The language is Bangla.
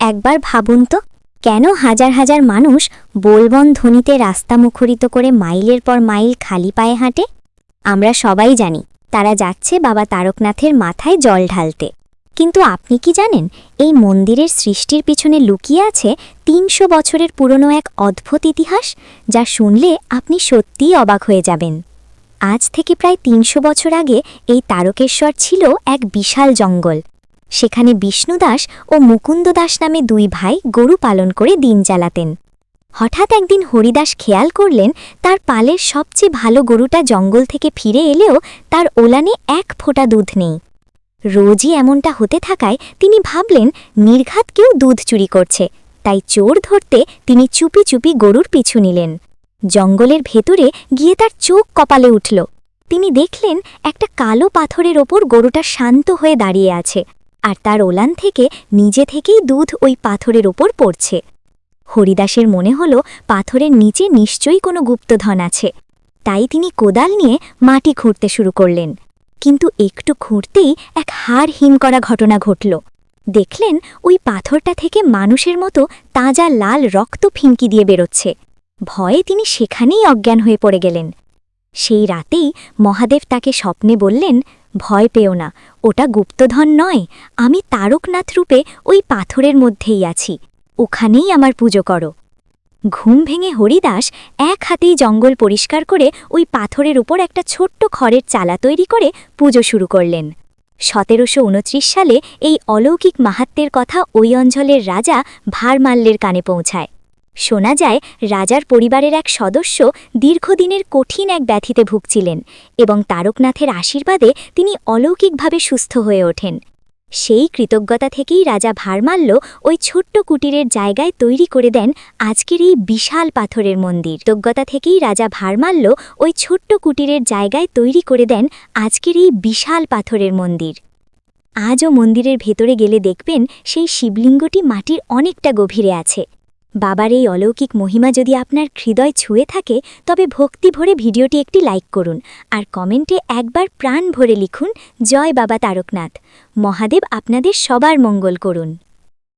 একবার ভাবুন তো, কেন হাজার হাজার মানুষ বোলবন ধ্বনিতে রাস্তা মুখরিত করে মাইলের পর মাইল খালি পায়ে হাঁটে? আমরা সবাই জানি তারা যাচ্ছে বাবা তারকনাথের মাথায় জল ঢালতে। কিন্তু আপনি কি জানেন, এই মন্দিরের সৃষ্টির পিছনে লুকিয়ে আছে ৩০০ বছরের পুরনো এক অদ্ভুত ইতিহাস, যা শুনলে আপনি সত্যিই অবাক হয়ে যাবেন। আজ থেকে প্রায় ৩০০ বছর আগে এই তারকেশ্বর ছিল এক বিশাল জঙ্গল। সেখানে বিষ্ণু দাস ও মুকুন্দ দাস নামে দুই ভাই গরু পালন করে দিন চালাতেন। হঠাৎ একদিন হরিদাস খেয়াল করলেন তার পালের সবচেয়ে ভালো গরুটা জঙ্গল থেকে ফিরে এলেও তার ওলানে এক ফোঁটা দুধ নেই। রোজই এমনটা হতে থাকায় তিনি ভাবলেন নির্ঘাত কেউ দুধ চুরি করছে, তাই চোর ধরতে তিনি চুপি চুপি গরুর পিছু নিলেন। জঙ্গলের ভেতরে গিয়ে তার চোখ কপালে উঠল। তিনি দেখলেন একটা কালো পাথরের ওপর গরুটা শান্ত হয়ে দাঁড়িয়ে আছে, আর তার ওলান থেকে নিজে থেকেই দুধ ওই পাথরের ওপর পড়ছে। হরিদাসের মনে হল পাথরের নিচে নিশ্চয়ই কোনো গুপ্তধন আছে, তাই তিনি কোদাল নিয়ে মাটি খুঁড়তে শুরু করলেন। কিন্তু একটু খুঁড়তেই এক হাড় হিম করা ঘটনা ঘটল। দেখলেন ওই পাথরটা থেকে মানুষের মতো তাজা লাল রক্ত ফিনকি দিয়ে বেরোচ্ছে। ভয়ে তিনি সেখানেই অজ্ঞান হয়ে পড়ে গেলেন। সেই রাতেই মহাদেব তাকে স্বপ্নে বললেন, ভয় পেও না, ওটা গুপ্তধন নয়, আমি তারকনাথ রূপে ওই পাথরের মধ্যেই আছি, ওখানেই আমার পুজো করো। ঘুম ভেঙে হরিদাস এক হাতেই জঙ্গল পরিষ্কার করে ওই পাথরের উপর একটা ছোট্ট খড়ের চালা তৈরি করে পুজো শুরু করলেন। ১৭২৯ সালে এই অলৌকিক মাহাত্ম্যের কথা ওই অঞ্চলের রাজা ভারমাল্যের কানে পৌঁছায়। শোনা যায় রাজার পরিবারের এক সদস্য দীর্ঘদিনের কঠিন এক ব্যাধিতে ভুগছিলেন এবং তারকনাথের আশীর্বাদে তিনি অলৌকিকভাবে সুস্থ হয়ে ওঠেন। সেই কৃতজ্ঞতা থেকেই রাজা ভারমাল্য ওই ছোট্ট কুটিরের জায়গায় তৈরি করে দেন আজকের এই বিশাল পাথরের মন্দির। কৃতজ্ঞতা থেকেই রাজা ভারমাল্য ওই ছোট্ট কুটিরের জায়গায় তৈরি করে দেন আজকের এই বিশাল পাথরের মন্দির। আজও মন্দিরের ভেতরে গেলে দেখবেন সেই শিবলিঙ্গটি মাটির অনেকটা গভীরে আছে। বাবার এই অলৌকিক মহিমা যদি আপনার হৃদয় ছুঁয়ে থাকে, তবে ভক্তি ভরে ভিডিওটি একটি লাইক করুন আর কমেন্টে একবার প্রাণ ভরে লিখুন, জয় বাবা তারকনাথ। মহাদেব আপনাদের সবার মঙ্গল করুন।